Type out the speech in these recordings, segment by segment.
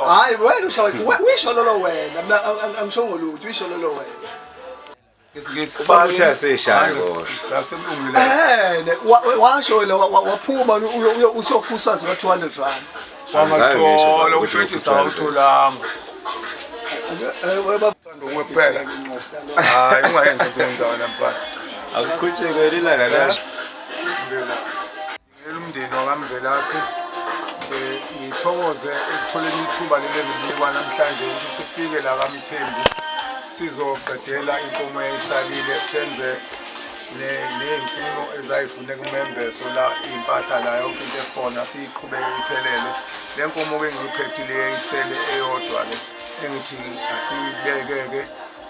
Hayi wena usho lolo wena mina angisho ngolutho uyisho lolo wena Ngisibasha seshaya sasemlungile washo wena waphuma usokhusazi ka 200 rand wangathola ukuthi sawutholanga ngokuphela hayi ungayenza senza wena mfana akukhutshekela ilanga la umndeni wakamvelasi ngithokoze ukutholela ithuba lelezinikwa namhlanje ukuthi sifike la kaMthembu sizoqedela inkomo eyisalile senze nemfuno ezayifuneka kumembeso la impahla la yonke into ekhona siyiqhubeke iphelele le nkomo ke ngiyiphethile eyisele eyodwa le engithi asibekeke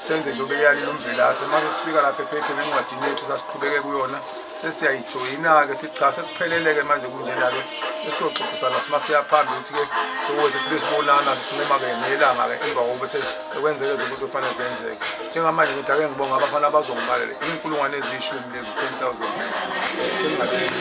senze nje obeyali lomvelase mase sifika lapha ephephe encwadini yethu sasiqhubeke kuyona sesiyayijoyina ke sicha sekupheleleke manje kunjena ke sisoxoxisana simasiya phambili ukuthi ke sokuze sibe sibonana sisinquma ke nelanga ke emva kokuba sekwenzeke izinto kufanele zenzeke njengamanje ngithi ake ngibonga abafana abazongibalela inkulungwane ezishumi lezi 10,000 sengathini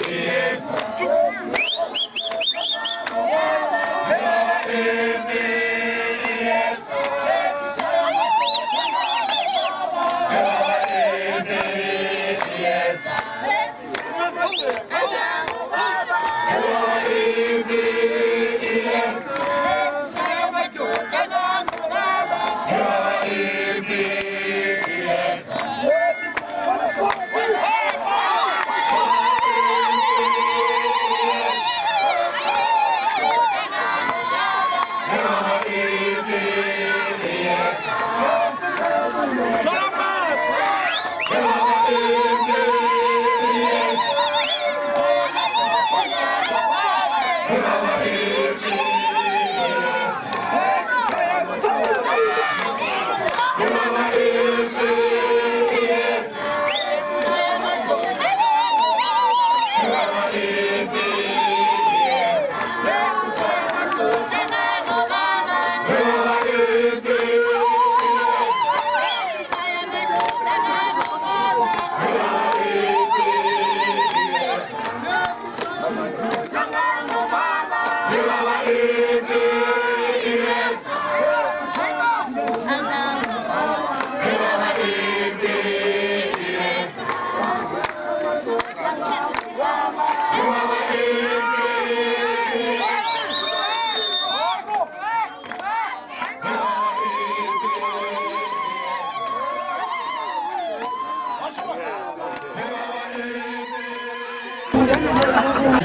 Yes.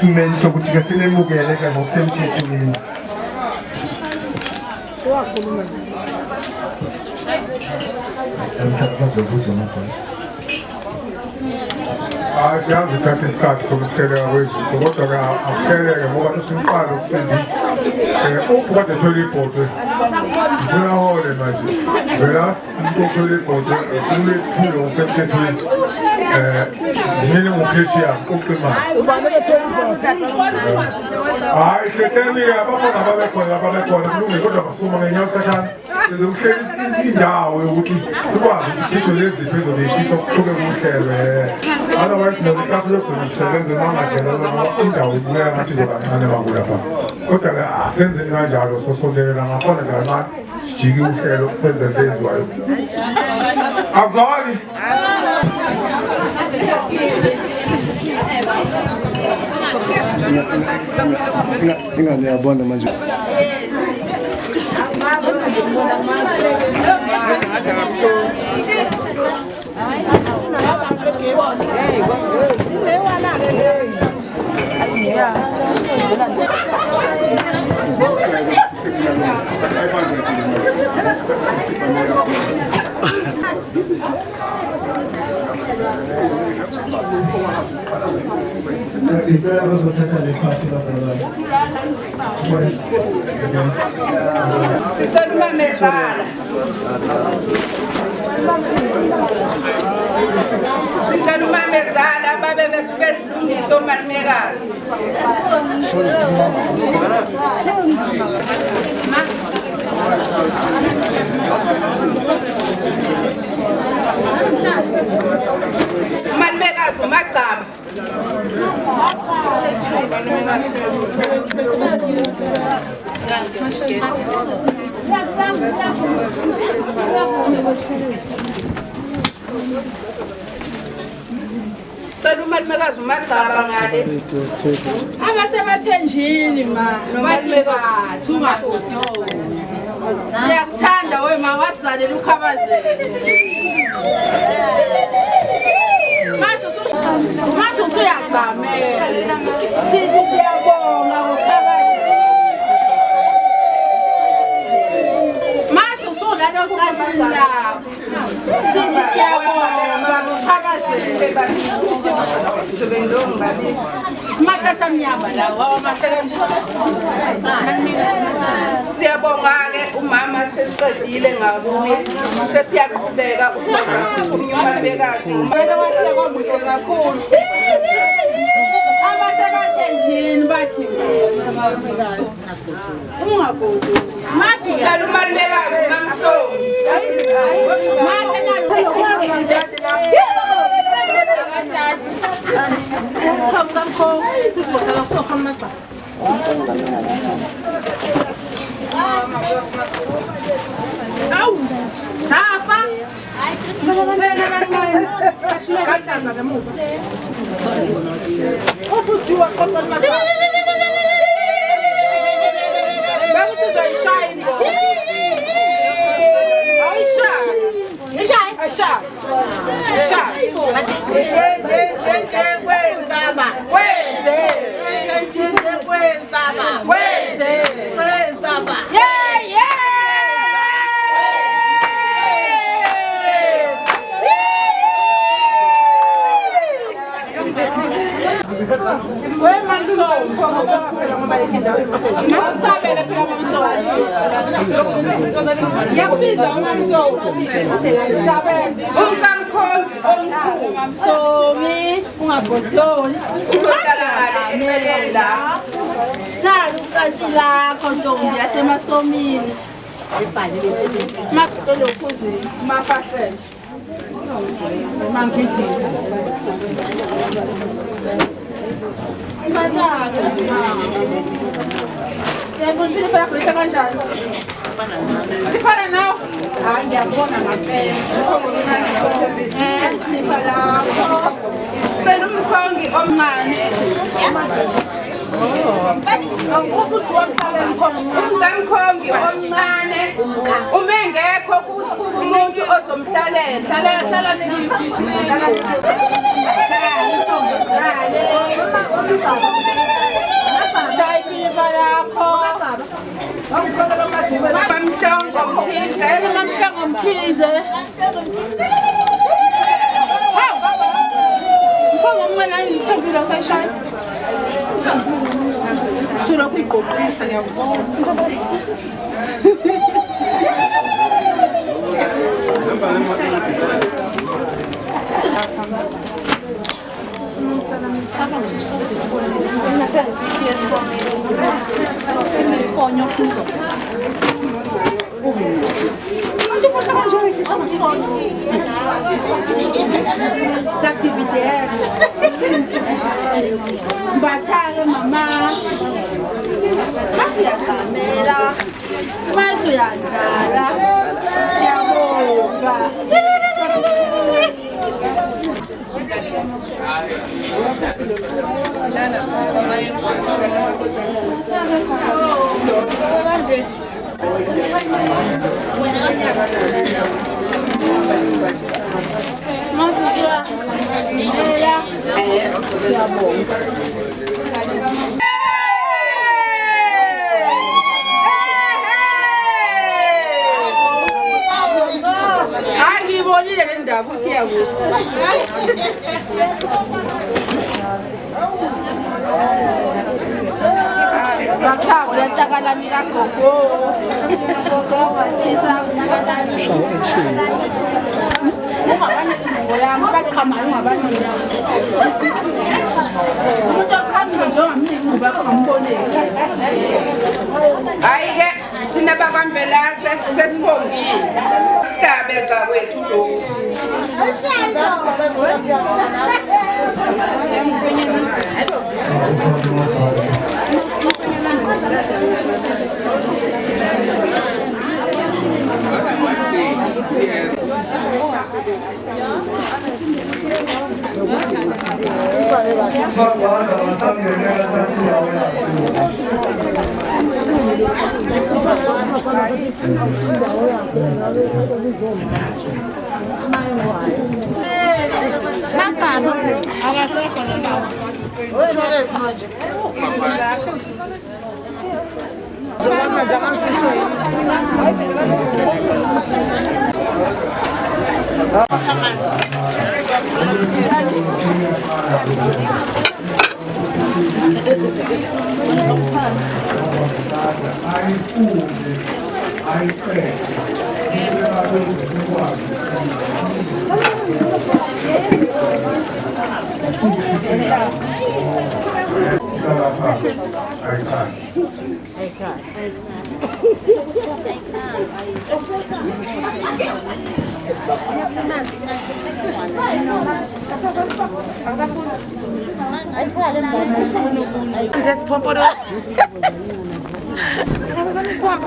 Simeni sokuthi ke sinemukele ke ngokusemthethweni. Siyazi uthatha isikhathi sokuhleleka kwezinto kodwa-ke akuhleleke ngoba sesiqala ukusindisa ukade thola ibhodwe ngifuna hole manje vela umuntu othola ibhodwe ufuna ethule ngokusemthethweni yini ngopheshiya uqoqa imali hayi hlehlelile abafana ababekhona kulungile kodwa basuma ngenyawo isikhashana size kuhleli indawo yokuthi sikwazi ukuthi sisho lezi zinto ezobeyifisa okuqhuke kuhlelwe otherwise nokutafu yogcina sisebenze mangadlela indawo ibukeka ngathi izokancane makulapha kodwa-ke asenzeni kanjalo sosondelela ngakhona kancane sijike uhlelo senze into eyenziwayo akuzwakali ingane yabona manje Sicela umamezala. Sicela umamezala babe besibelungisa omalumekazi. Umalumekazi umagcaba. Cela umalumekazi umagcaba ngale. Abasemathenjini ma Nomalumekazi siyakuthanda we ma wasizalela ukhabazela mase usuyazamela sithi siyabonga ukhabazela mase usudlala ocansini lakho sithi siyabonga ukhabazela mathatha mnyama lawo siyabonga-ke umama sesiqedile ngakuye sesiyaqhubeka umalumekazi kwamuhle kakhulu abasemathenjini bathi ungagodi cela umalumekazi umamsomi we Mansomi Awusabele phela mamsomi. Yakubiza umamsomi. Sabele. Umkamkhongi omkhulu Mamsomi ungagodoli. uzohlala ngale eceleni la. Nalo ucansi lakho ntombi yasemasomini. Makutolo kuze mafahlele. Mangidisa. Mataka. Yabona phela khona kanjani? Sifana nawo. Hayi ngiyabona ngapela. Sifana Cela umkhongi omncane. Umkamkhongi omncane uma engekho umuntu ozomhlalela. Shayiphifa lakho. Mamshongo Mkhize. Mamshongo Mkhize. Mkhongo omncane ayithembile sayishaya. Sura kuyigoqisa ngiyabona. Bathake mama. Masiyaqamela. Masiyadlala. Siyabonga. Angibonile le ndaba uthi yakuthi. Bathako lentakalani kagogo. Gogo wathisa untakalani. Ungabani ngoyami baqhamayo ungabani. Umuntu oqhamile njengamini ngoba ngamboneki. Hayi ke thina bakwaMvelase sesibongile. Sihlabeza kwethu lo.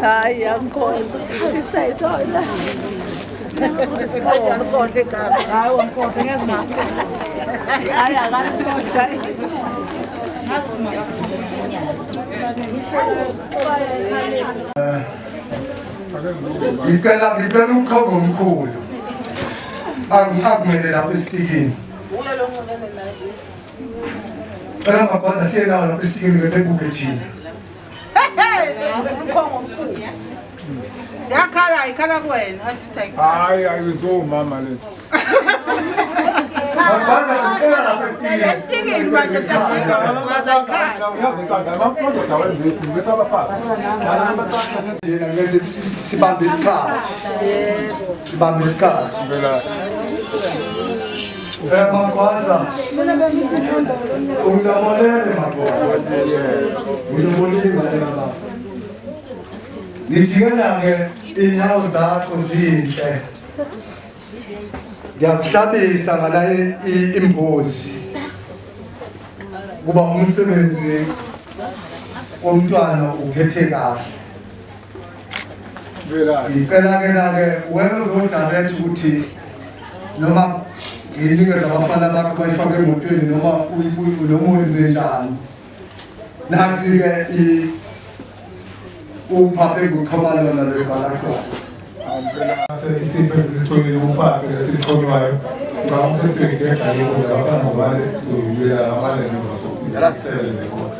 Hayi angkhona. Kusayisona. Angkhona igama. Hayi angkhona ngezima. Hayi akalisosa. Ngicela umkhongo omkhulu. Akumele lapha esitikini. Cela ngakwazi siye nawo lapha esitikini bese kuke thina. Siyakhala ikhala kuwena. Hayi ayizomama le. Magwaza ngicela lapha esitini. Esitini manje siyabheka magwaza ekhaya. Yena ngeze sibambe isikhathi. Sibambe isikhathi. Magwaza. Ungamolele magwaza. Ungamolele magwaza. Ngithikela-ke inyawo zakho zinhle. Ngiyakuhlabisa ngala imbuzi. Kuba umsebenzi womntwana uphethe kahle. Ngicela-ke wena uzodlabetha ukuthi noma nginikeza abafana bakho bayifake emotweni noma uyenze njani. Nansi-ke uphaphe kuchoma lona lebhala khona. Isipho esisitholile uphaphe lesithonywayo. Ngicabanga sesingekho ngaphandle ngobale siyuyela amalelo sokusebenza khona.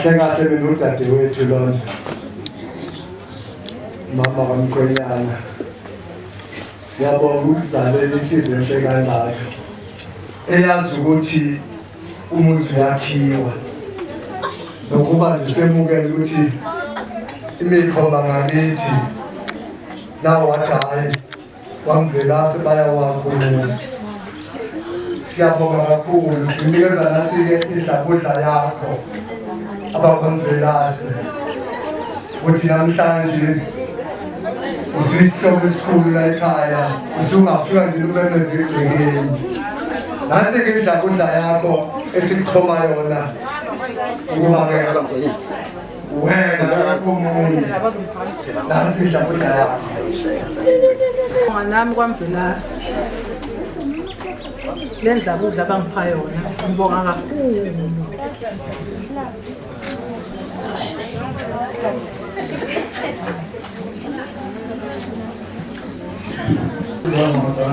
Kahle mina udadewethu lona. Mama wamkhwenyana. Siyabonga ukuzalela isizwe enhle kangaka. Eyazi ukuthi umuzi uyakhiwa. Nokuba nje semukela ukuthi imikhomba ngakithi nawo wadayi wamvela sebaya wakho umuzi. Siyabonga kakhulu sinikeza nasi-ke idlabudla yakho abakwamvelase ukuthi namhlanje usuyisihlobo esikhulu la ekhaya usungafika nje umemeze egcekeni. Nasi-ke idlabudla yakho esikuchoma yona ukuba-ke wena akho omunye. Nasi idlabudla yakho nami kwamvelasi le ndlabudla abangipha yona ngibonga kakhulu.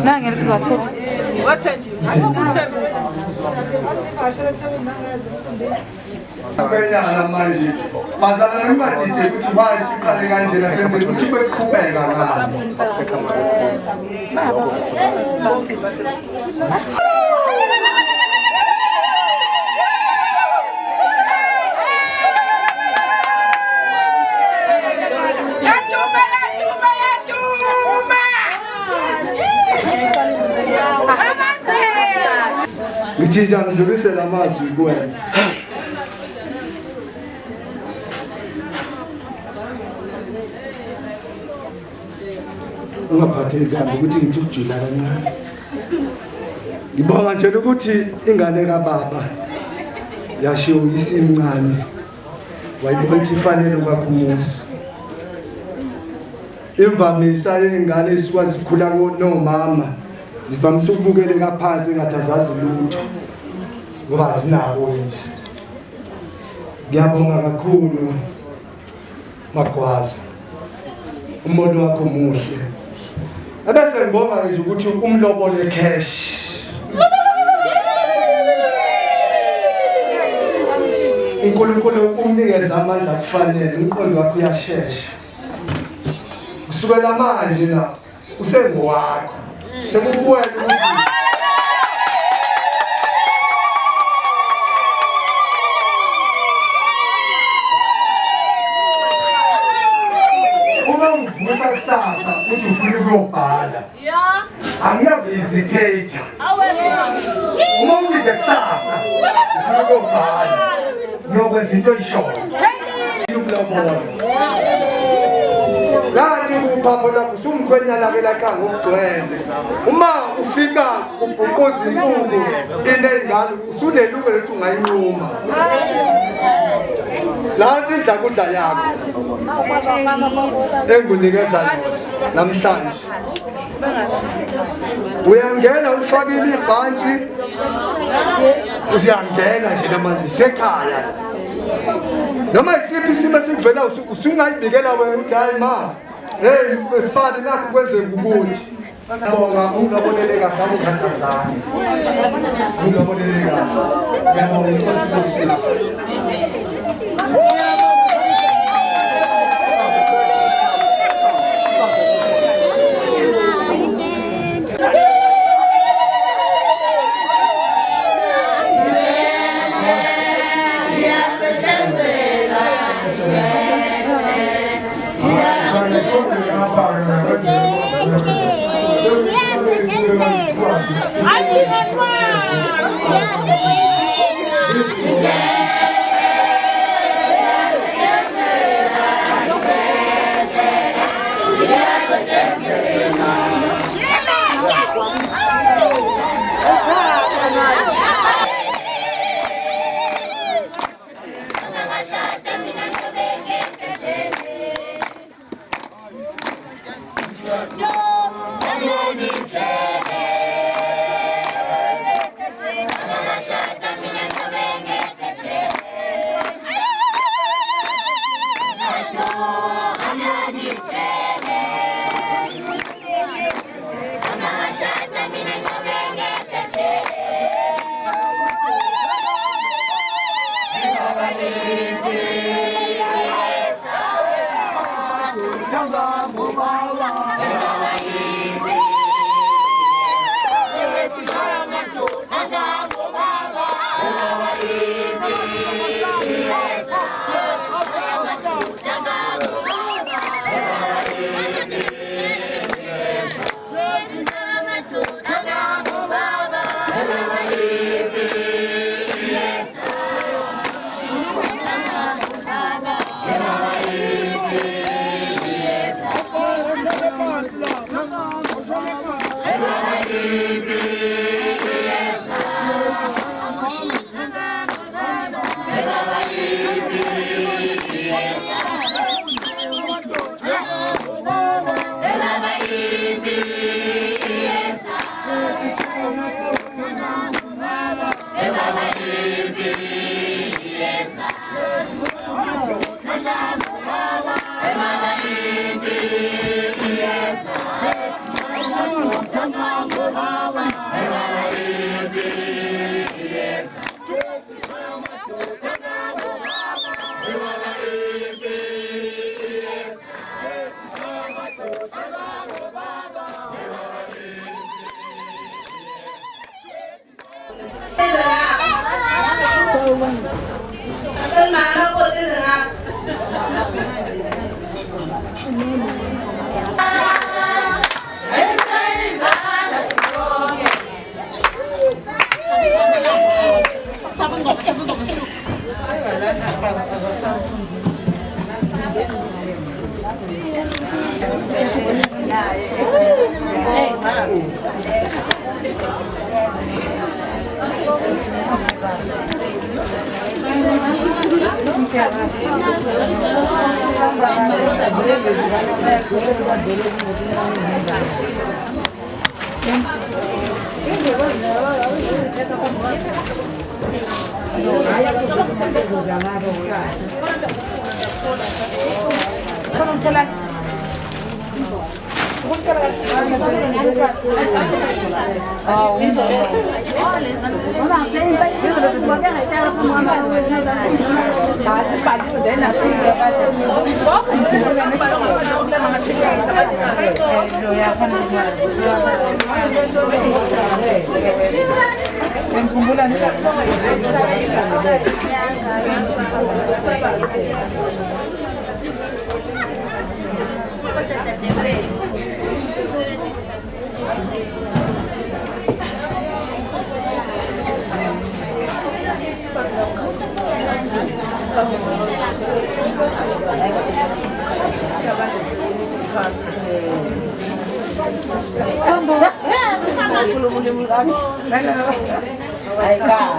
Nangel kuzathetha wathethe akukuthembisa Kwenyana manje bazana nimadide ukuthi bayisiqale kanjena senze ukuthi beqhubeka ngazo. Ngithinta ngidlulisela amazwi kuwena. Ungaphatheki kambi ukuthi ngithi ukujula kancane. Ngibonga nje ukuthi ingane kababa yashiwo isimncane. Wayibona ukuthi ifanele ukwakha umuzi. Imvamisa yengane esikwazi ukukhula nomama zivamise ukubukela ngaphansi engathi azazi lutho ngoba zinabo yisi. Ngiyabonga kakhulu Magwaza. Umono wakho muhle. Ebese ngibonga nje ukuthi umlobole cash. uNkulunkulu umnikeza amandla kufanele umqondo wakho uyashesha. Kusukela manje la usengowakho. Sekubuwela ukuthi uma uvusa kusasa uthi ufuna ukuyobhala. Angiyabhizithetha. Uma uthi kusasa ufuna ukuyobhala. Ngiyokwenza into eyishona. Ukulobona. Kanti uphapho lakho sumkhwenyana ke lakha ngokugcwele. Uma ufika ubhukuza insuku inengane usunelungelo ukuthi ungayincuma. Lansi indlakudla yakho engunikeza namhlanje. Uyangena ufakile ibhantshi Usiyangena nje manje sekhaya. Noma isiphi isimo sikuvela usungayibikela wena uthi hayi ma. Hey, sipade nakho kwenzeka ukuthi. Ngibonga ungaboneleka kahle ukhathazana. Ungaboneleka. Ngiyabonga inkosi.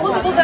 Kuze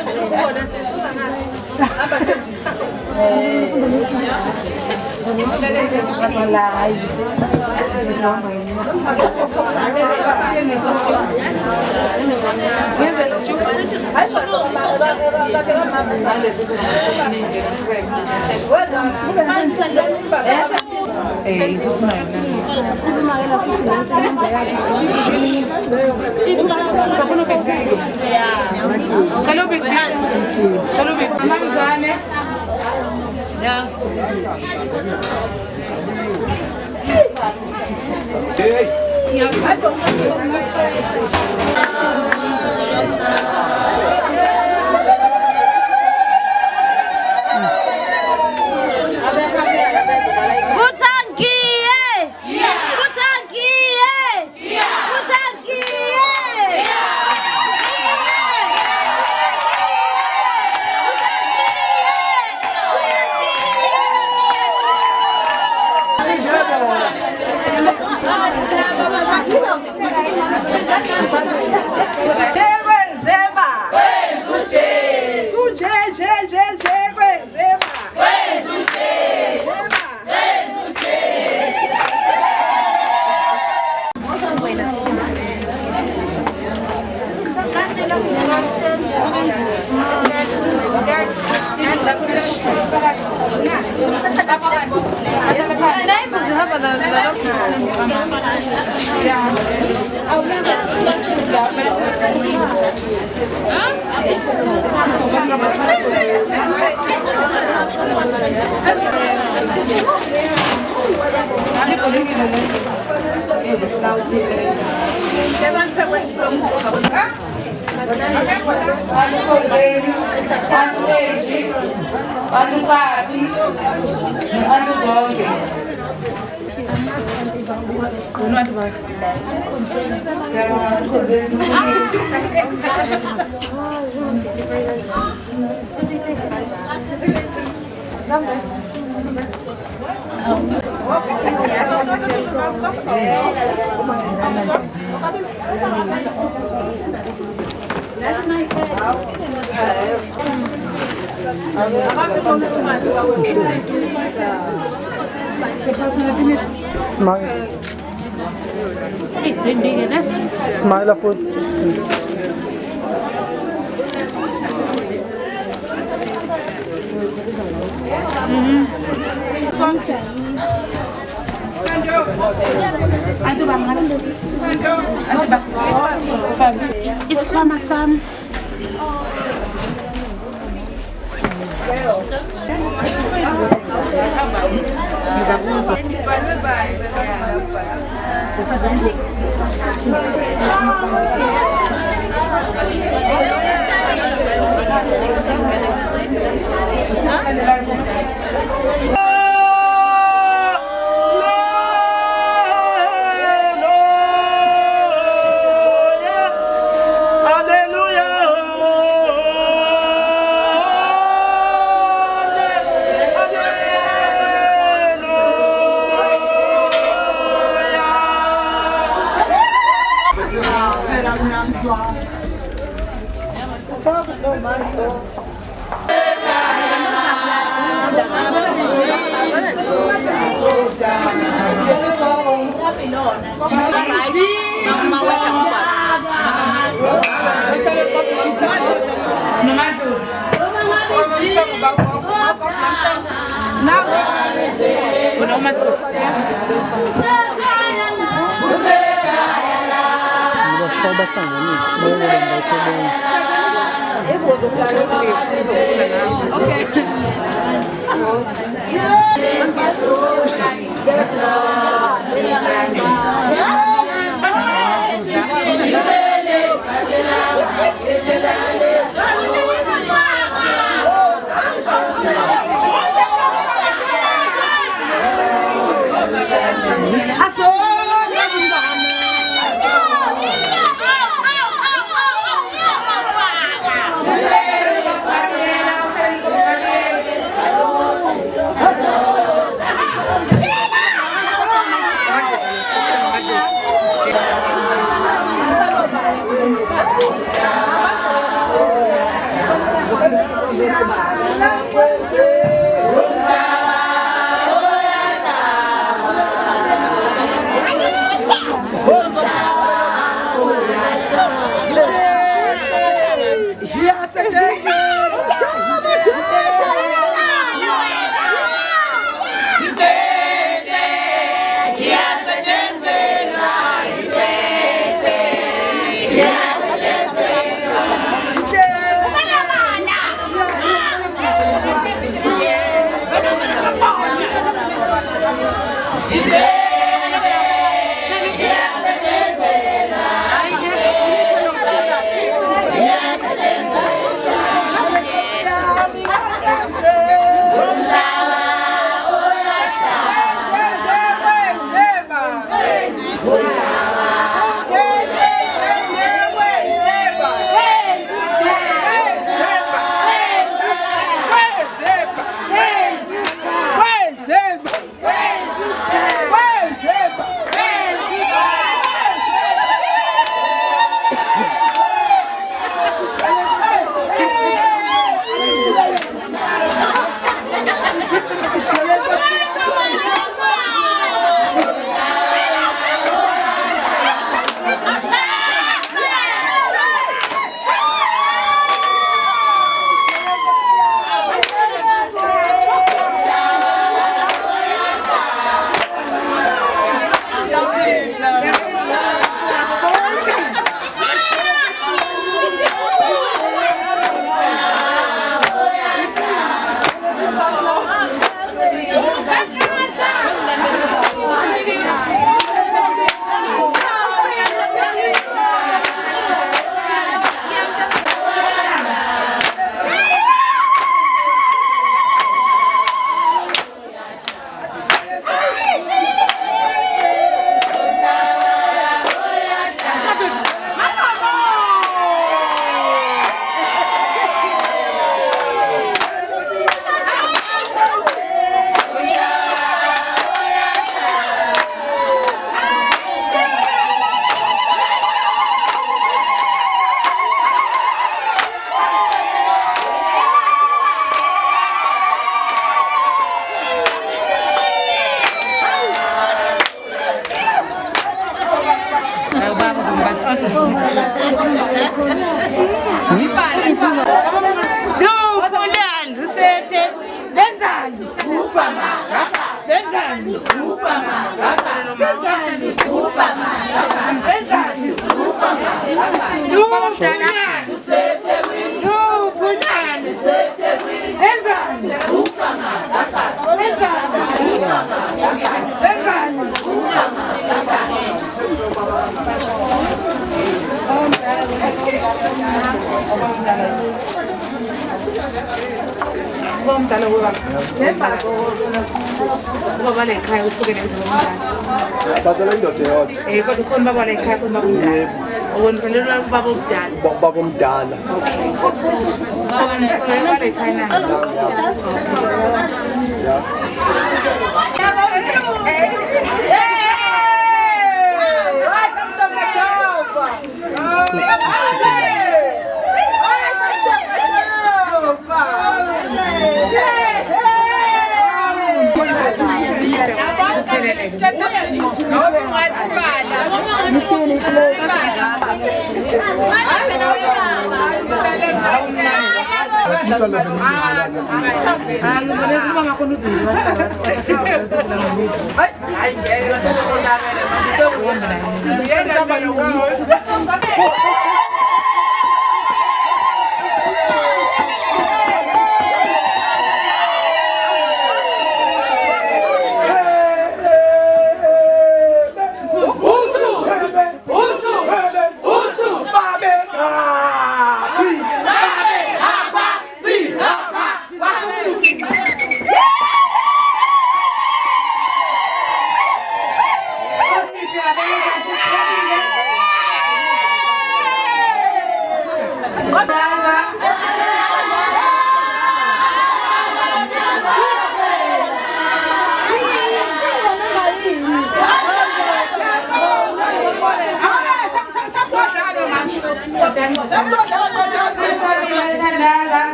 Smile. Smile food. It's for my son.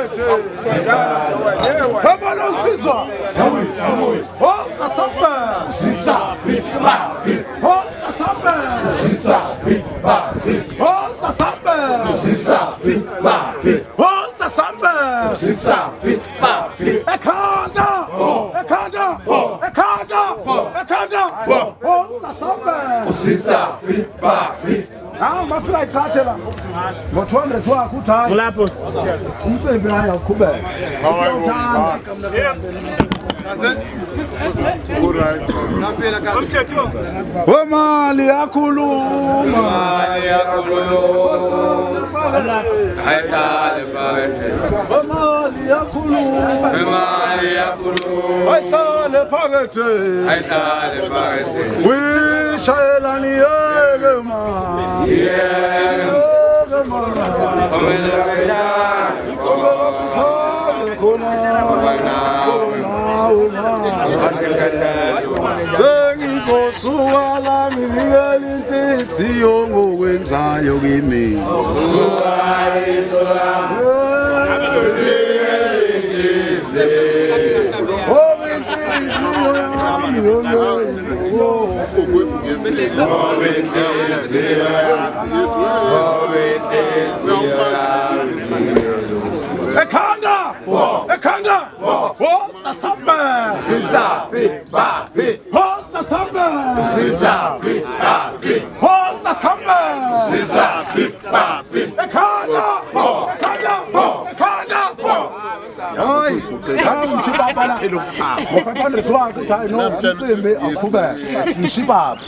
phakethe Hamba nosizwa Ho Sasambe Sisapi Bapi Ho Sasambe Sisapi Bapi Ho Sasambe Sisapi Bapi Ho Sasambe Sisapi Bapi Ekhanda Ekhanda Ekhanda Ekhanda Ho Sasambe Sisapi Bapi mafika ithathe la ngo200 wakho uthaya lapho umcimbi haya uqhubeka uthanda Wemali yakhuluma Haytale phakethe Wemali yakhuluma Haytale phakethe Wishayelani yeke ma Sengizosuka la ngibikela inhliziyo ngokwenzayo kimi Ekhanda Ho Sasambe Sisapi Bapi Ho Sasambe Sisapi Bapi Ho Sasambe Sisapi Bapi Ekhanda Hayi ngishibaba la ngo500 wakho hayi no umcimbi aqhubeka ngishibaba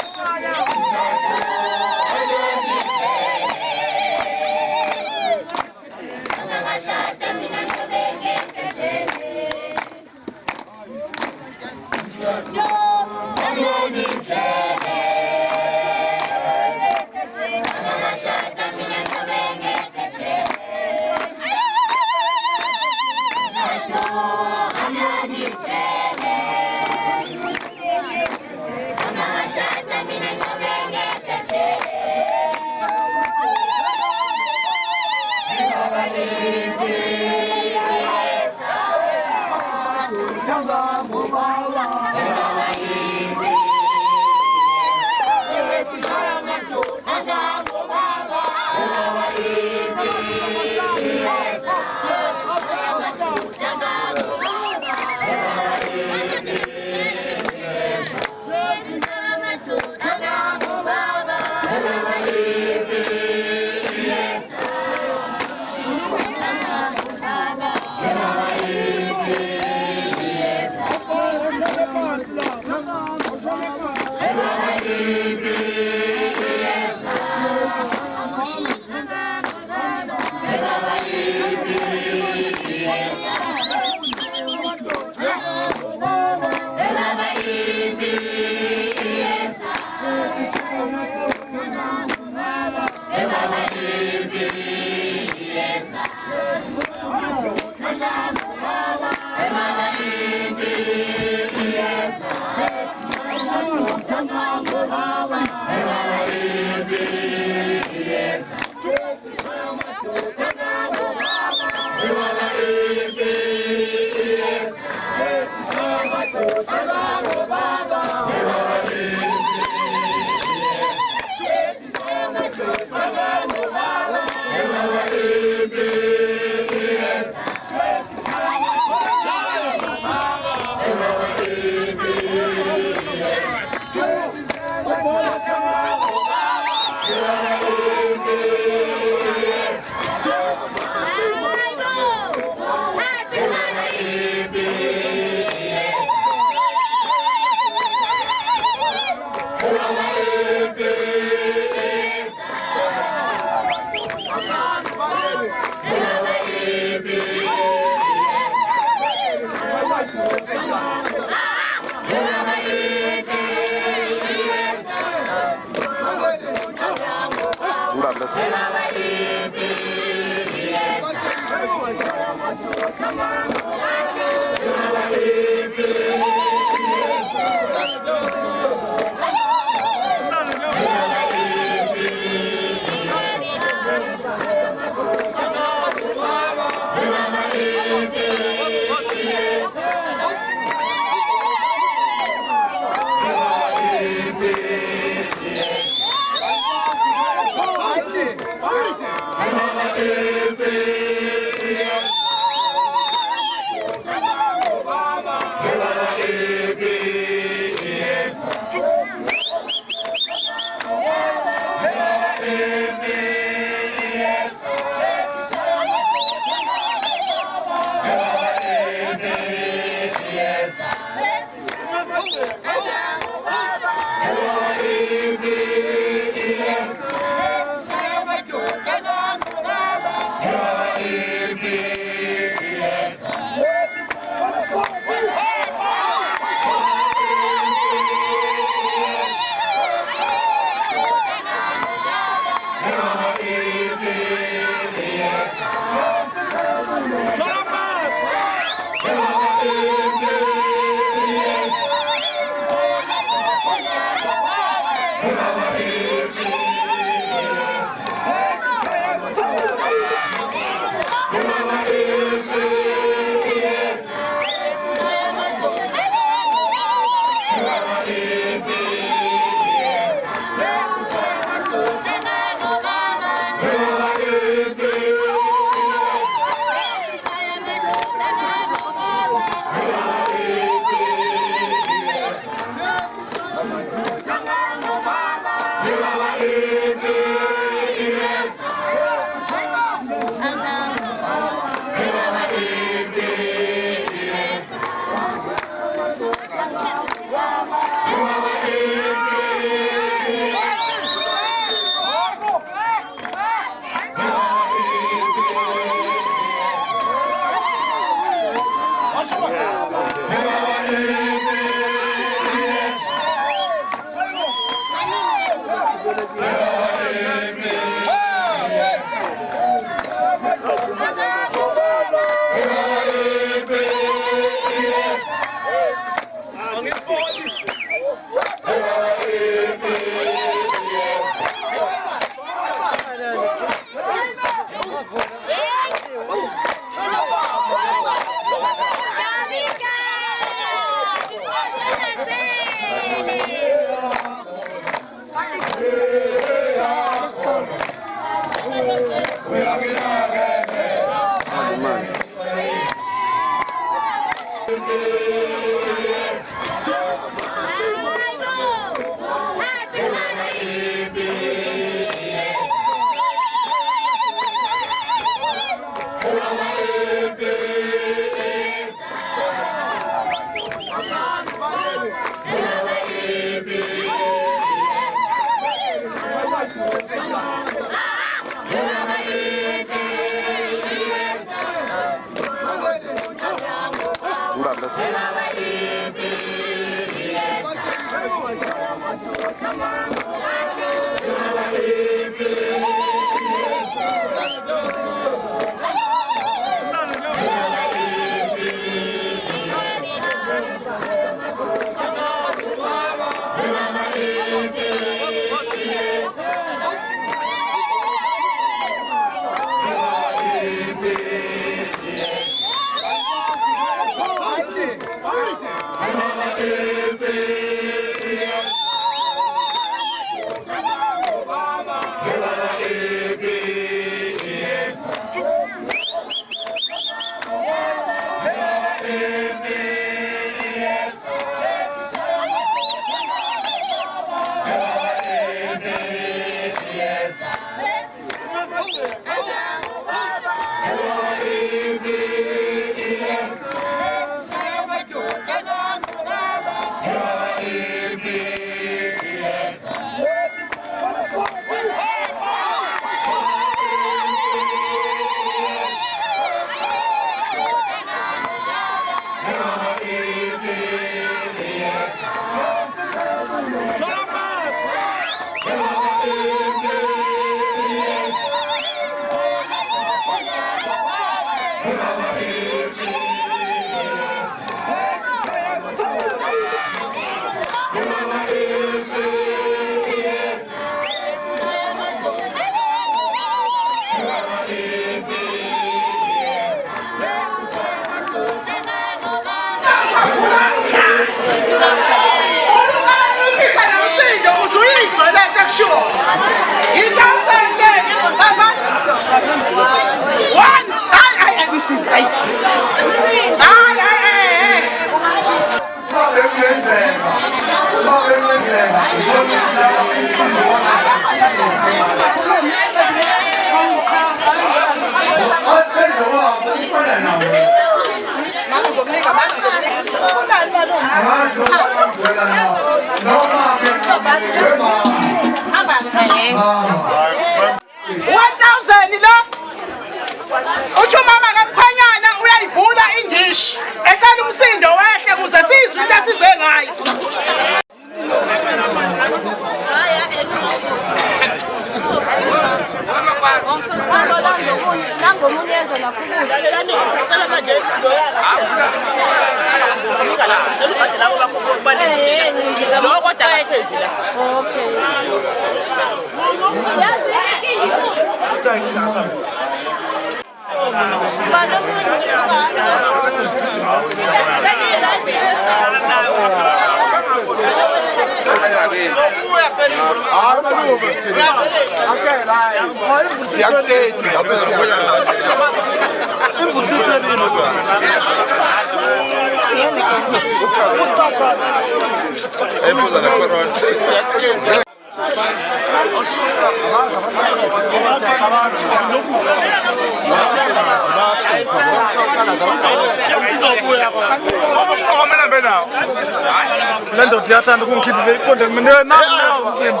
Lento tiyathanda ukungikhipha iqonde mina nami umcimbi.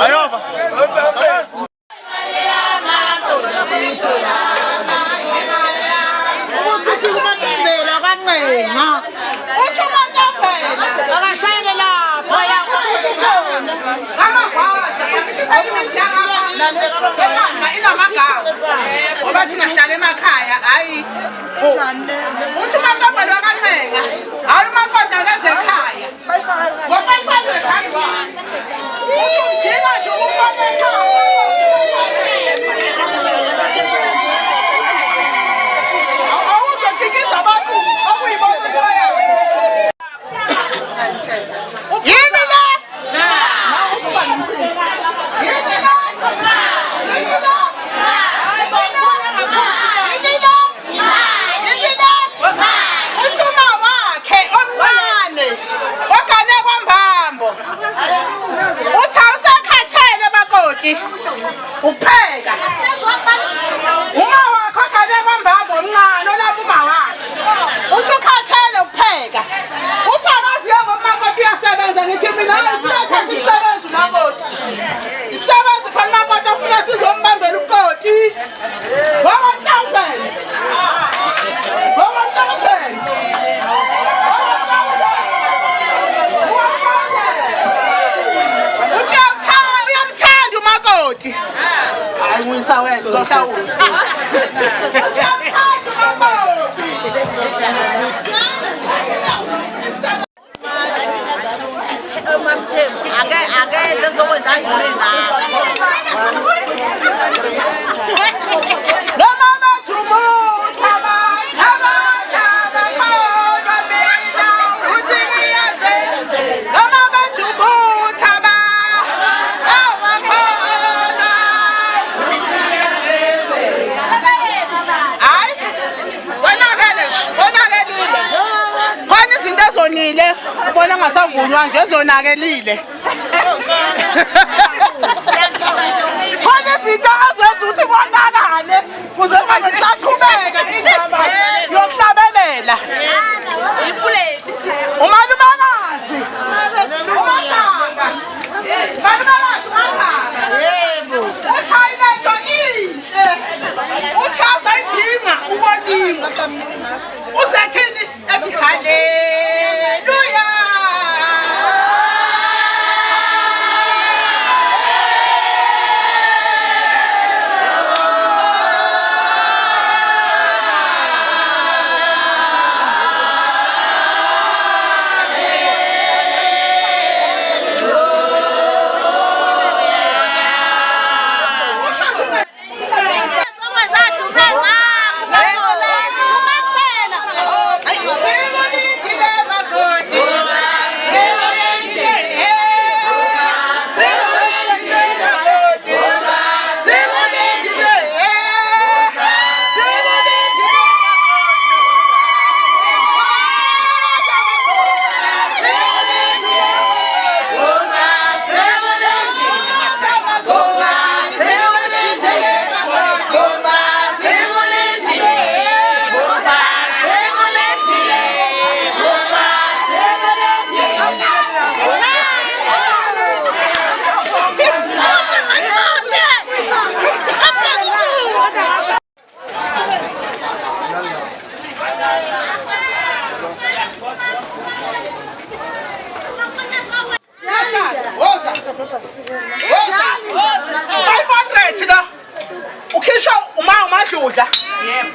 Ayoba. Ubona ngasavunywa nje ezonakelile. Khona izinto azenza ukuthi bonakale kuze bangisaqhubeka indaba yokuhlabelela. Umalumakazi. Umathanga. Yebo. Uthayilento into. Uthaza idinga uwoninga. Uzathini ethi haleluya.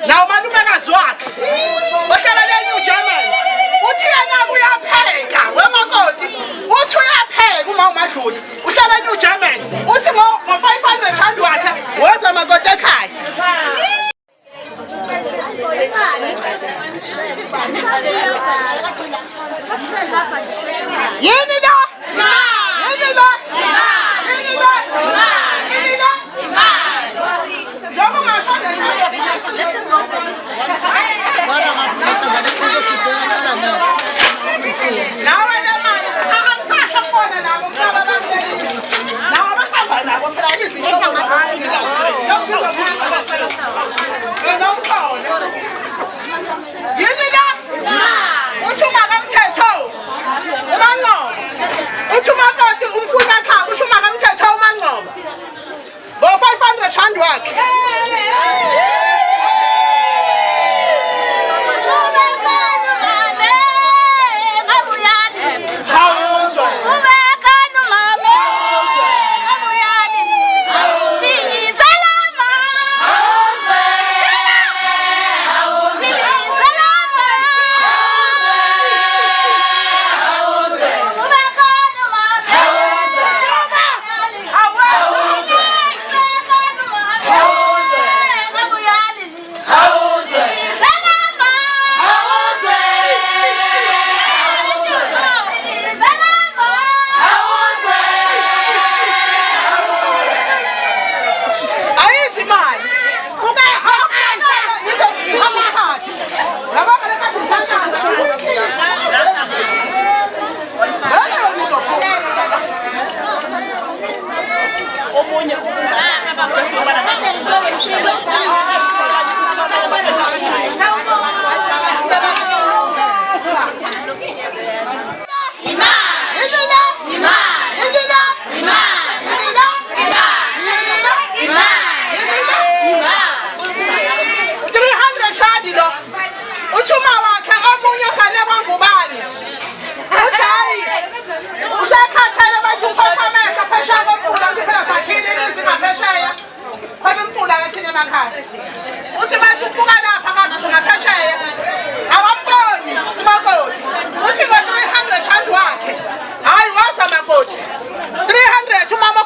Now umalumekazi wakhe kodwa le New German uthi yena uyapheka wemakoti uthi uyapheka uma umadlula uhlala New German uthi ngo 500 rand wakhe woza makoti ekhaya yini la yini la yini la yini la uthi bathi ubuka lapha ngaphesheya awamboni umakoti uthi ngo 300 rand wakhe hayi waza makoti 300 umama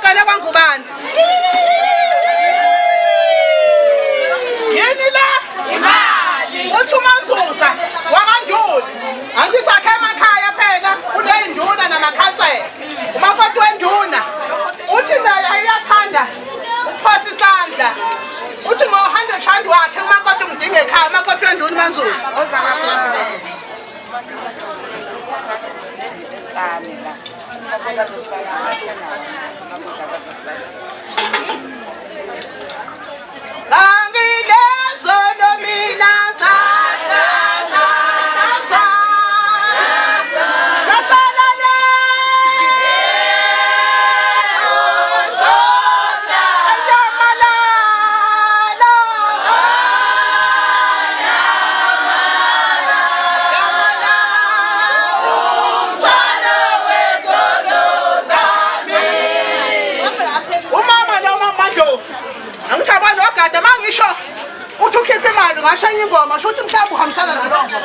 Ngashaya ingoma shothi mhlawumbe uhambisana nalongo.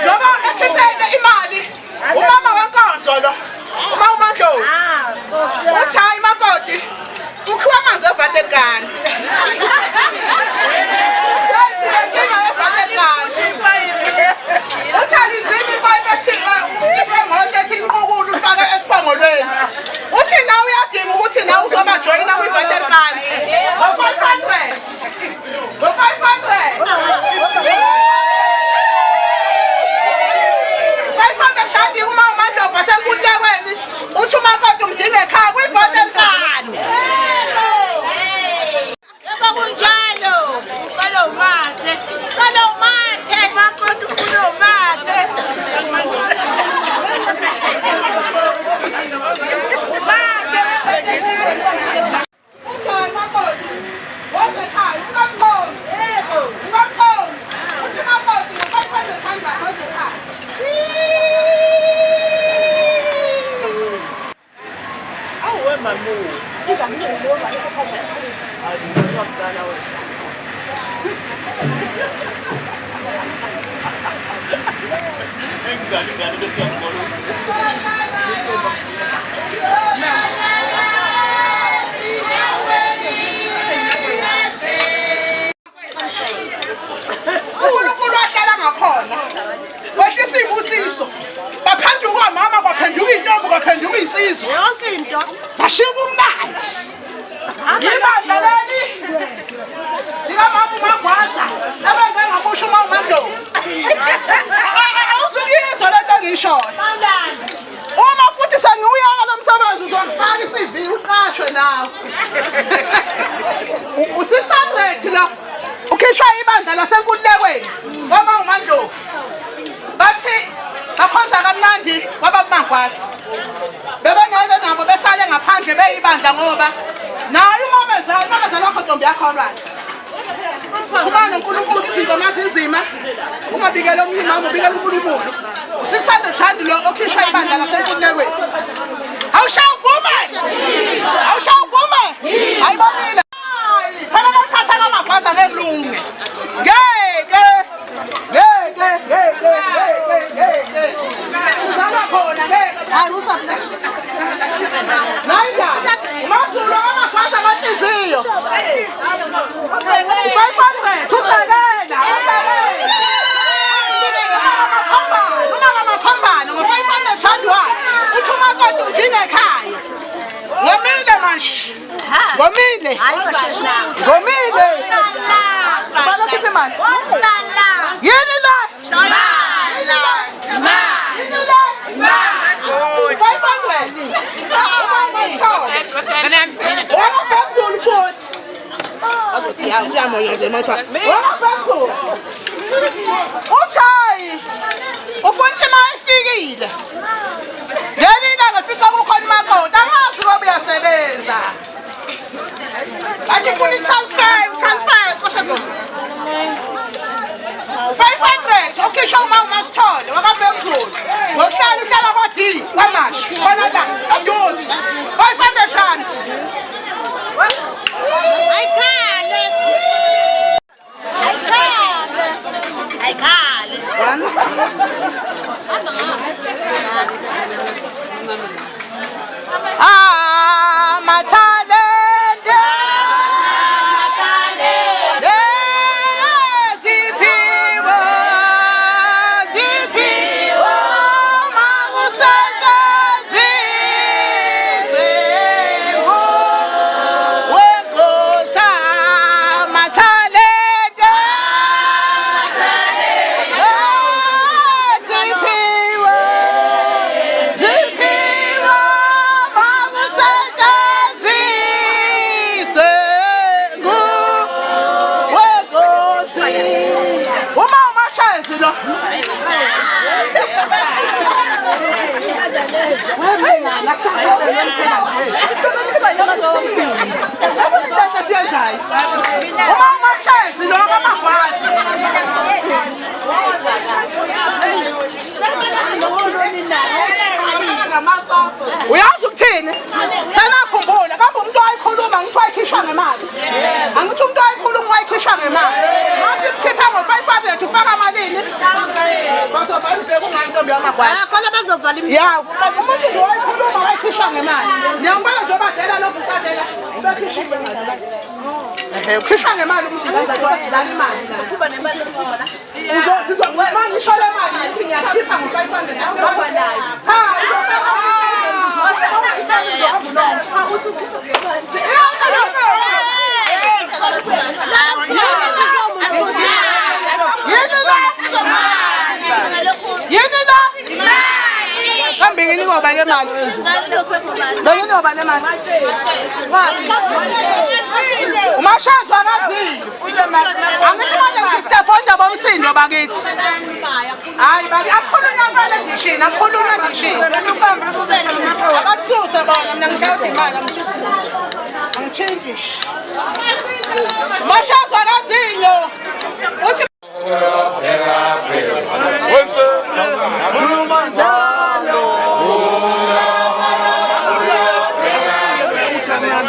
Ngoba ekhiphele imali umama wenkonzo lo. Uma uMandlovu. Uthi hayi makoti. Ukhiwa amanzi eVaterkan. Uthani izimi bayibethi uyiphongolethi inqukulu ufaka esiphongolweni. Uthi nawe uyadinga ukuthi nawe uzoba joina kwiVaterkan. Ngo500. Ngo500. 500 shadi uma uMandlovu asenkululekweni uthi umakoti umdinga ekhaya kwiVaterkan. Yebo kunjalo. Ucela umathe. Ucela umathe. Makoti ufuna umathe. Uma futhi sengiuyaka lomsebenzi uzongifaka iCV uqashwe nawe. U600 la ukhishwa ibandla lasenkululekweni ngoba uMandlovu. Bathi bakhonza kamnandi kwaba kumangwazi. Bebengeke nabo besale ngaphandle beyibandla ngoba nayo umamezala wakho Ntombi yakholwayo. Khulana uNkulunkulu izinto mazinzima ungabikela omnye mama ubikela uNkulunkulu. U600 rand lo okhishwa ibandla lasenkululekweni. Awushawuvuma? Awushawuvuma? Ayibonile. Fana bathatha amagwaza ngelunge. Ngeke. Uzala khona ngeke. Hayi usapha. Nayida. Umazulu amagwaza bathiziyo. 500 tusakela. Noma ngo500 rand uthi umakoti umdinga ekhaya. Ngomile manje. Ngomile. Ngomile. Bala khiphe manje. Yini la? Yini la? 500. Wala phezulu futhi. Azothi siyamoyeza manje. Wala phezulu. Uchayi. Ufuthi mayifikile. Ngelina ngifika kukhona imakoti angazi ngoba uyasebenza. Bathi funa transfer kosha ngo 500 okhishwa uma uMasithole wakaBhekuzulu. Ngokuhlala kwaDi kwamashi khona la aduze 500 rand. Ayikhale. Zilo. Uyazi ukuthini? Senakhumbula kabe umuntu wayikhuluma ngithi wayikhishwa ngemali. Angithi umuntu wayikhuluma wayikhishwa ngemali. Mase kukhipha ngo500 ufaka malini? Bazoba ngibheka ungantombi yamagwazi. Khona bazovala Ya, umuntu nje wayikhuluma wayikhishwa ngemali. Ngiyangibona nje obadela lokhu ukadela bekhishwe ngemali. Ukhishwa ngemali umuntu ngazathi wasidala imali la. Kuba nemali esizona. Mangisho le mali ngithi ngiyakhipha ngo500 ngaba nayo. Ha, Ngambingini ngoba le mali. Ngambingini ngoba le mali. Umashazo akaziyo. Angithi manje ngistep on ndaba umsindo bakithi. Hayi baki akhulunywa ngale ndishini, akhulunywa ndishini. Akakususe bona mina ngishayela imali amsusa. Angitshintshi. Umashazo akaziyo. Uthi Wenze khuluma njalo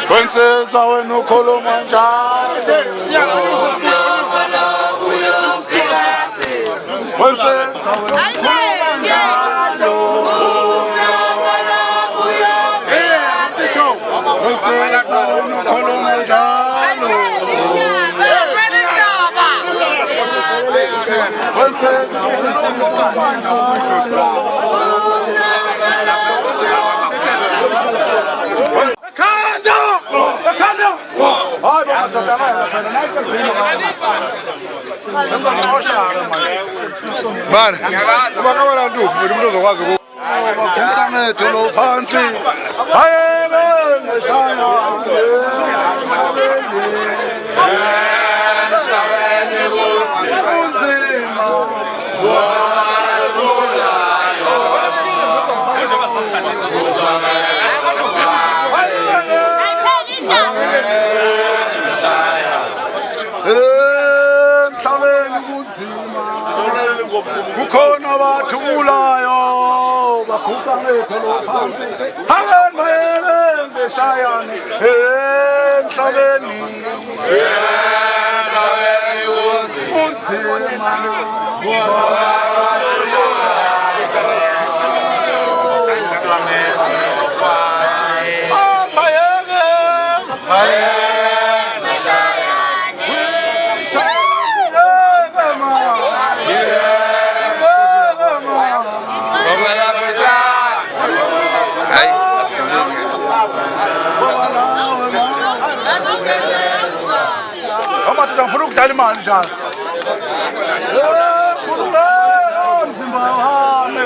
Wenze zawe no khuluma njalo Wenze zawe no khuluma njalo Bana, ubakabona ntu, umuntu uzokwazi ukukhuthametho lo phansi. Hayele ngeshaya. Kukhona bathulayo bakhupha ngetholo phansi hangamayele ngeshayane emhlabeni unzima Ngifuna ukudlala imali njalo. Umzimba wami.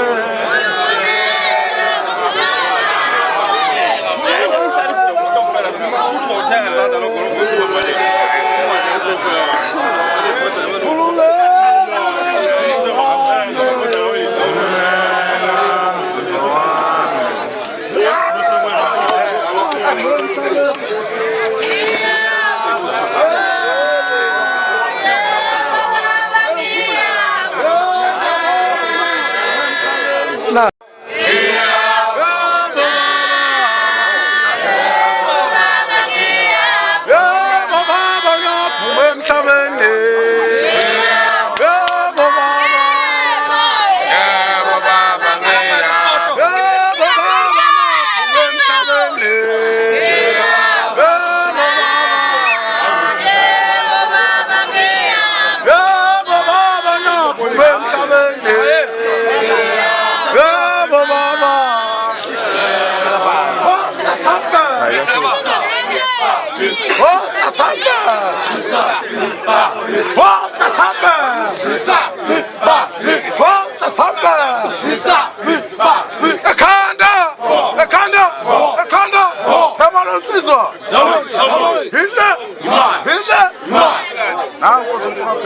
Now, what's the problem?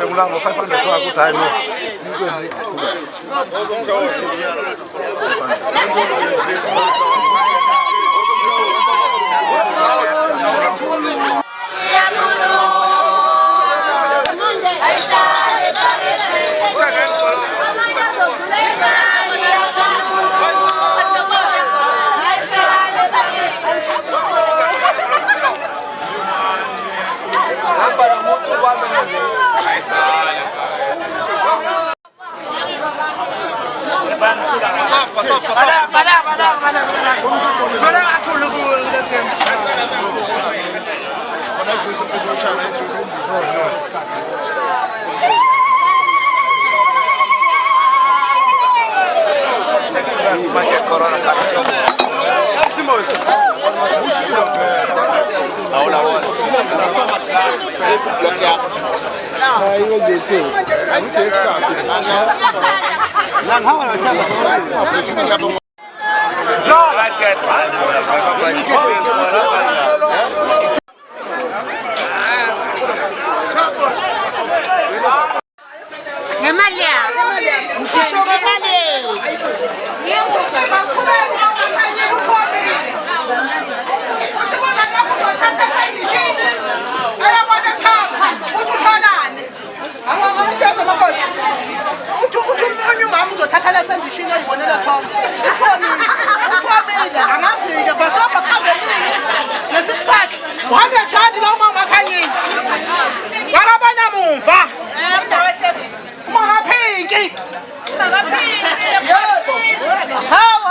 Hawa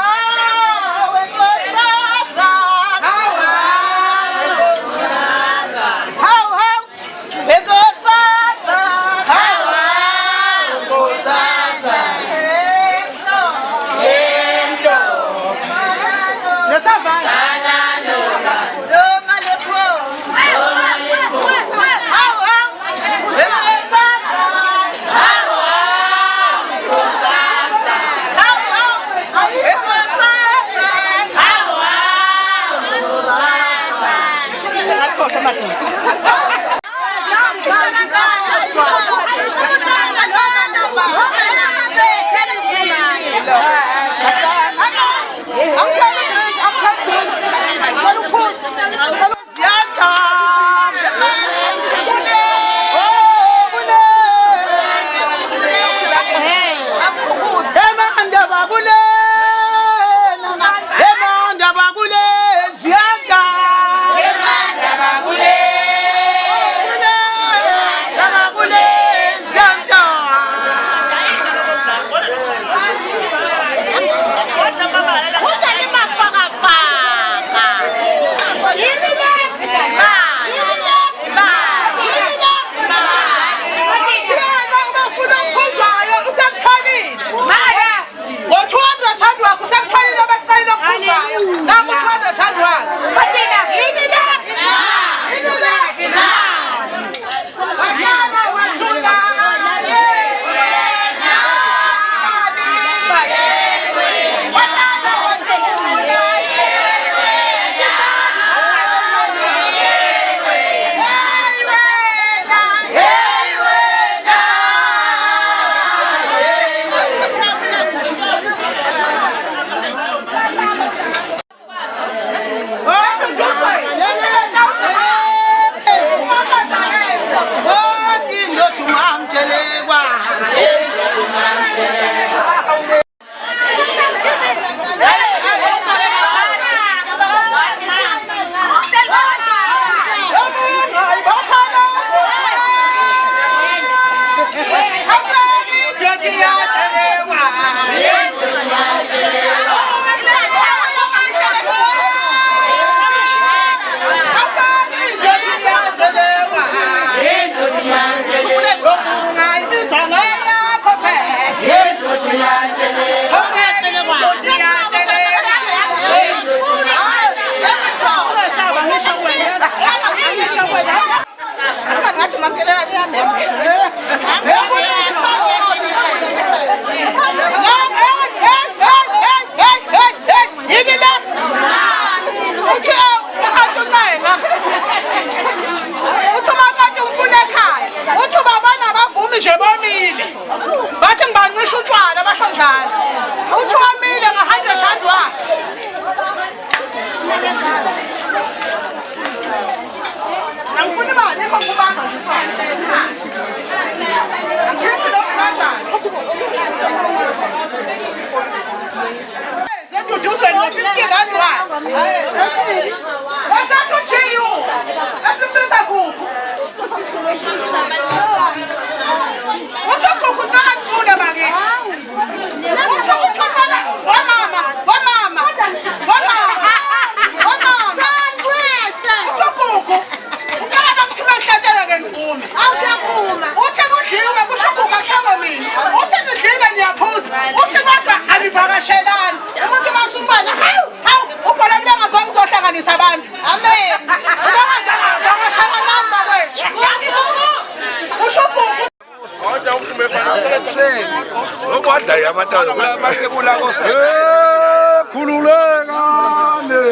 Amandla yamatalo masekula kose. Khululekane.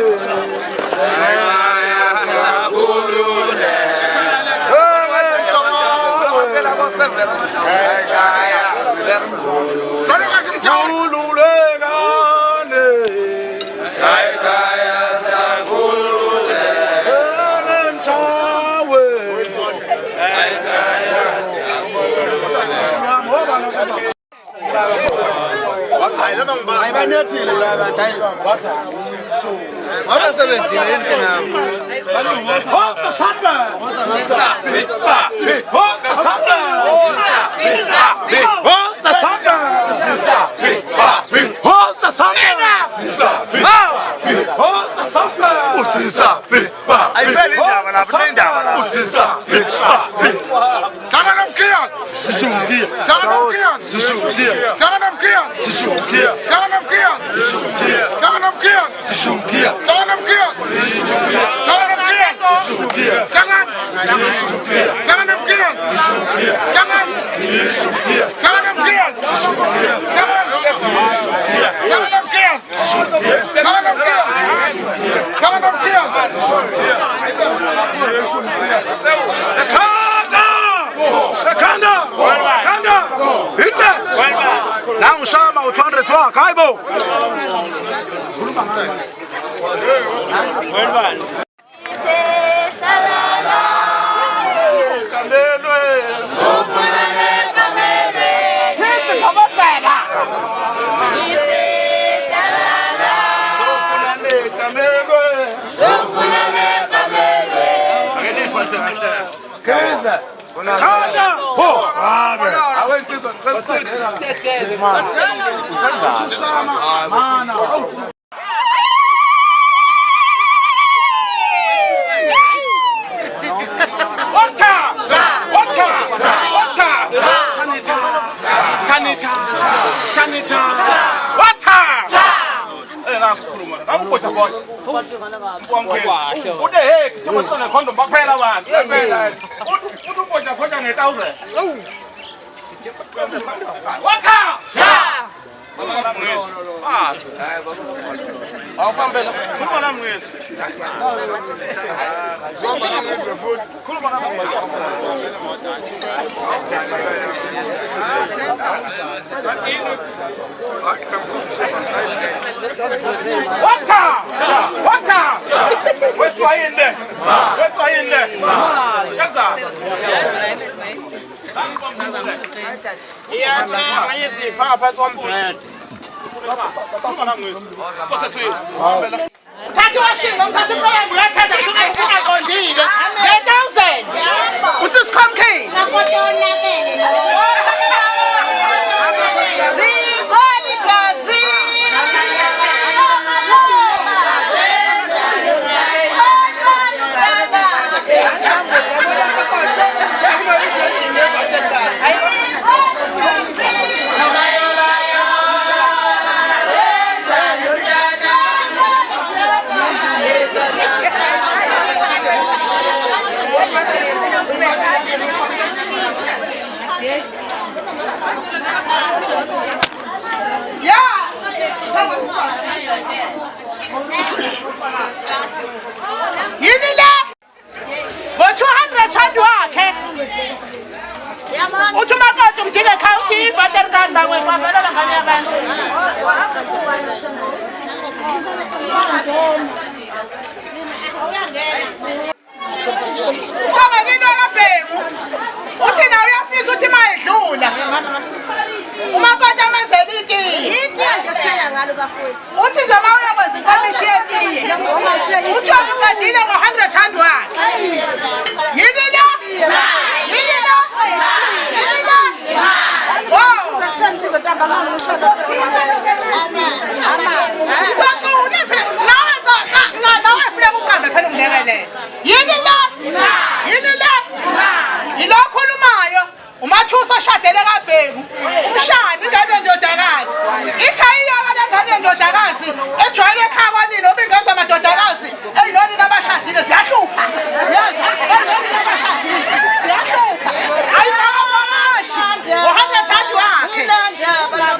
Now Shama will try to talk. Kaibo.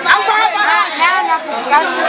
Ay, Hayi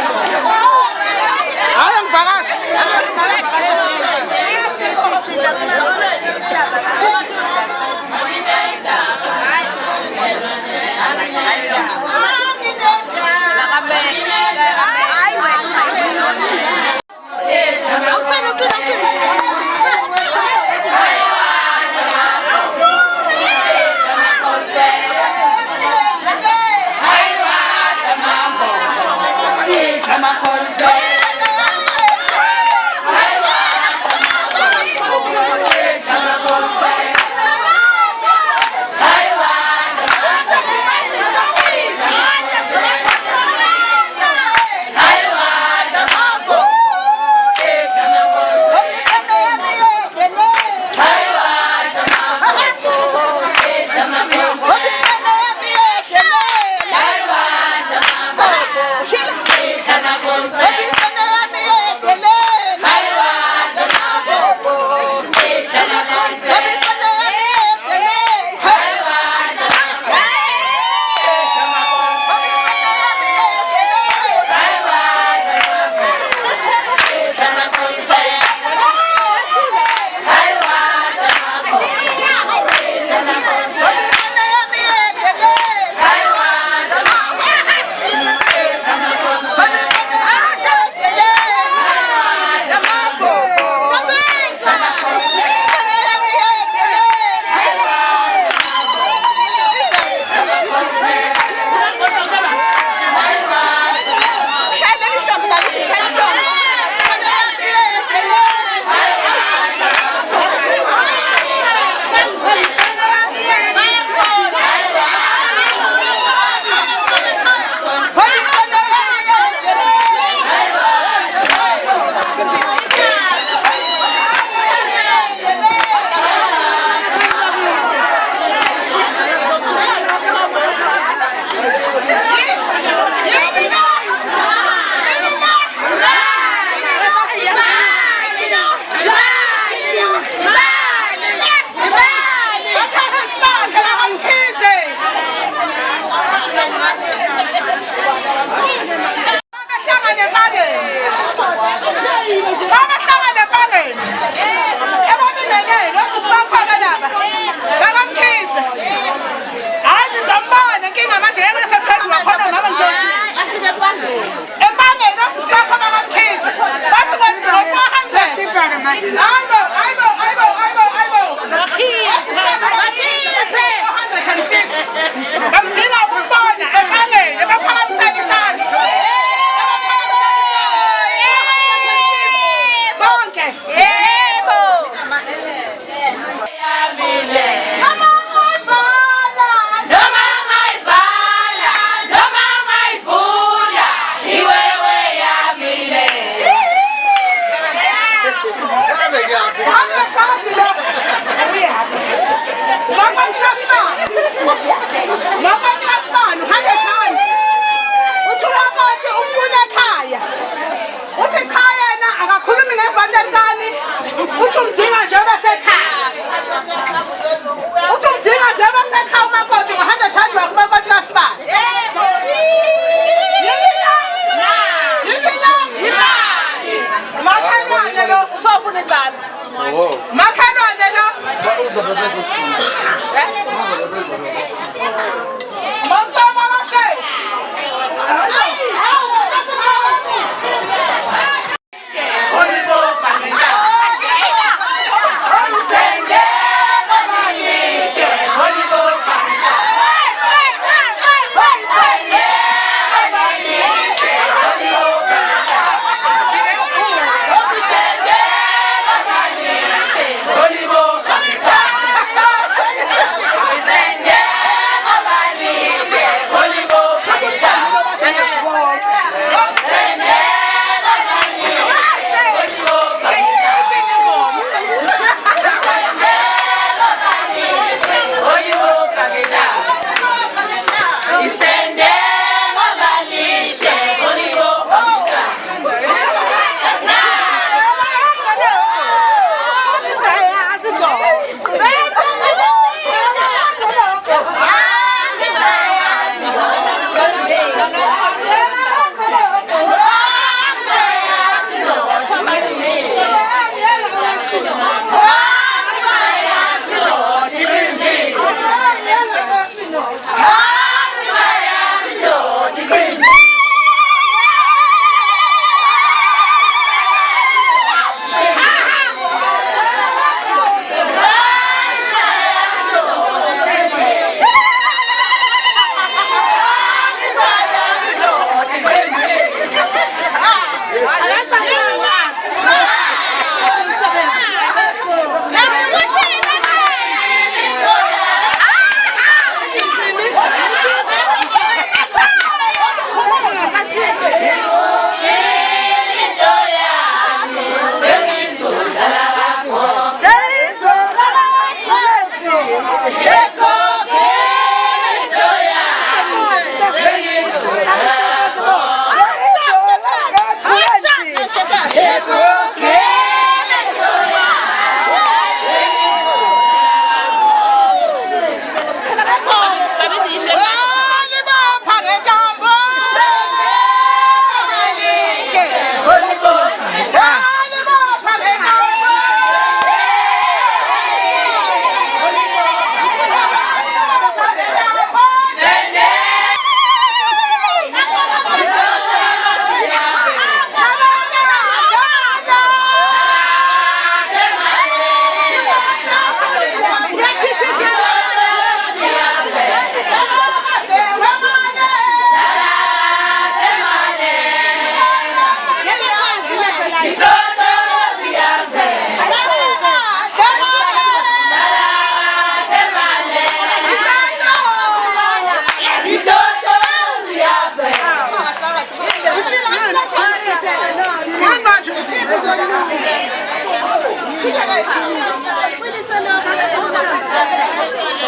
ngivakashi.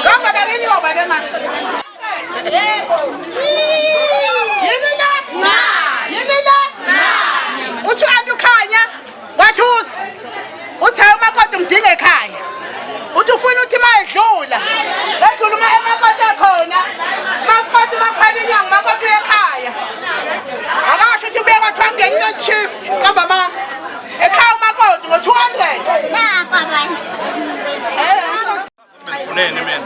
Kama dalili wa badema. Uthi andukhanya wathusi uthe umakoti mdinge ekhaya uthi ufuna uthi mayedlula edlula emakoti ekhona makoti makhali inyanga makoti ekhaya akasho uthi ubuye kwathiwa ngenile shift qamba manga ekhaya umakoti ngo-200 Funene mina.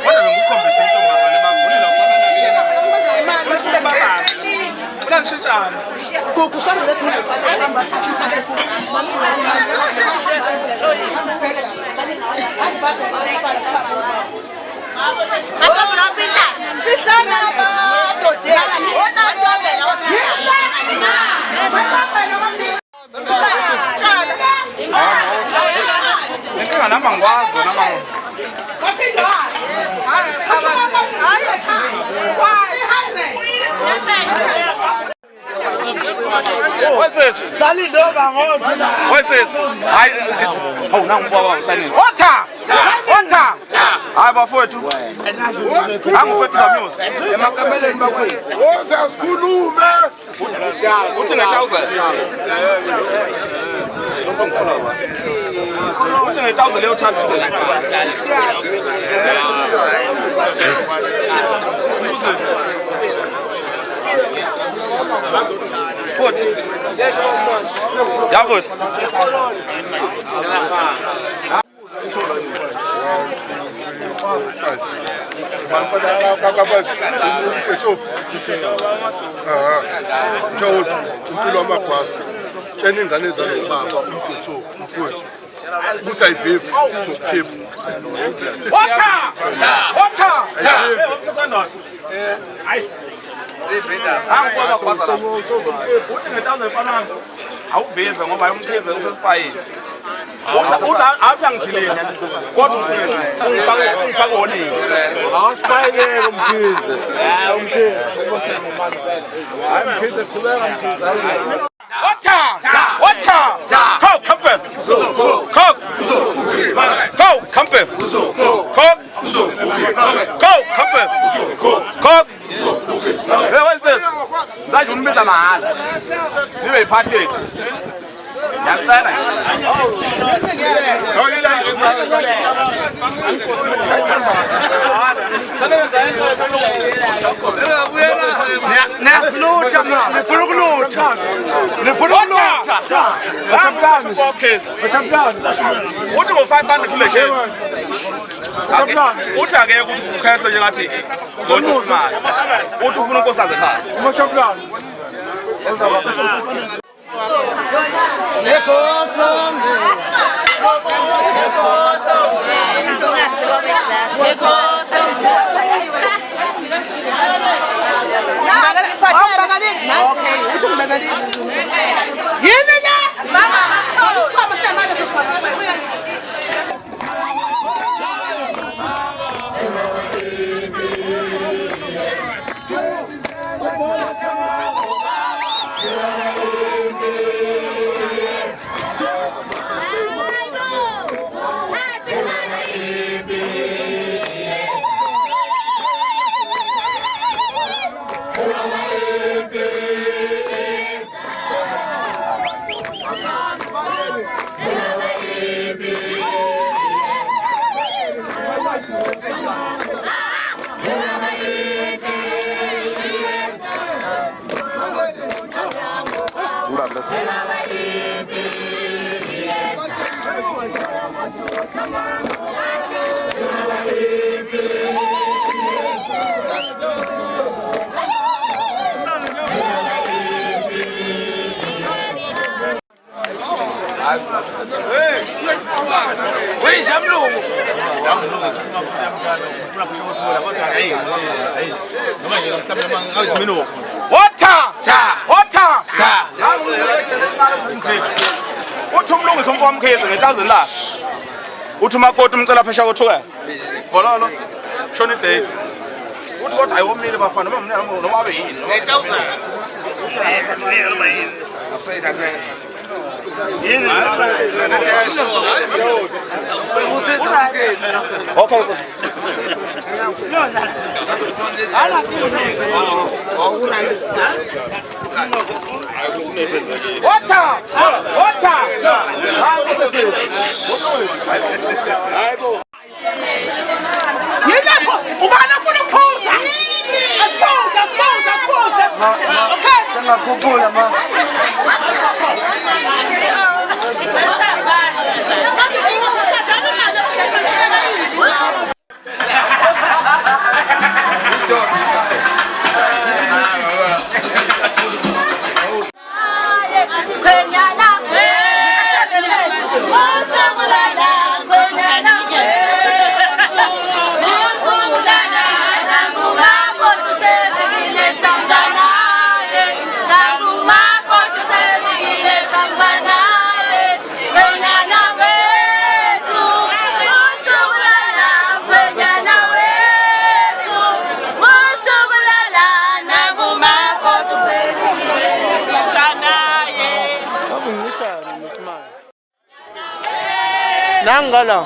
Kodwa ngikukhombisa intombazane bavulile ufana nshintshana. Kusondele Nama ngwazo nama What's this? Salidoga ngoba. What's this? Hayi awu nangifwa ngisanini. Water! Water! Hayi bafowethu. Angifethu kamyo. Emakabeleni bakwethu. Woza sikhulume. Uthi nge-1000. Uthi nge-1000 leyo thatha. Goed. Ja, goed. Impilo amabhasi tshena ingane zalo baba umfutho mfutho ukuthi ayivivi sokukhipha Water! Water! Uthi nge-1000 efanana awuvive ngoba umkhize usesipayini. Awuthi angithileni kodwa ungifake oningi. awasipayeke umkhize umkhize khuleka mkhize Water! Water! Coke, comfort! Coke! Coke, comfort! Coke! Coke, comfort! Coke! Hey, what is this? That's one bit of my you may party it. That's that. Uthi ngo-500 flesheni uthi akeke ukuthi ukhehle njengathi zonke imali uthi ufuna unkosikazi ekhaya Uthi umlungisi umfo wamkhize nge-1000 la. Uthi umakoti umcela phesha kothuka. Bololo. Shona idate. Uthi kodwa ayomile bafana noma noma abe yini. Nge-1000. Noma yini. Afeyithathe. Okay. Nangala.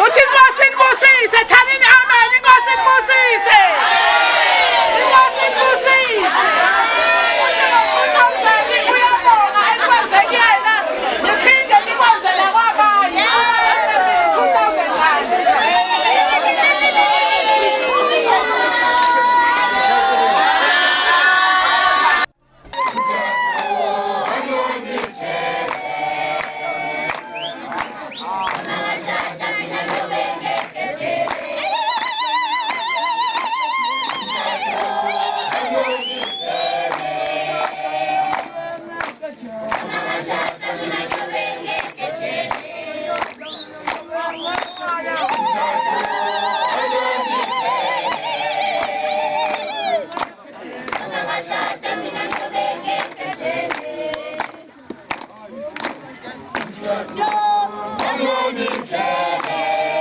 Uthi inkosi inibusise, thanini amen, inkosi inibusise.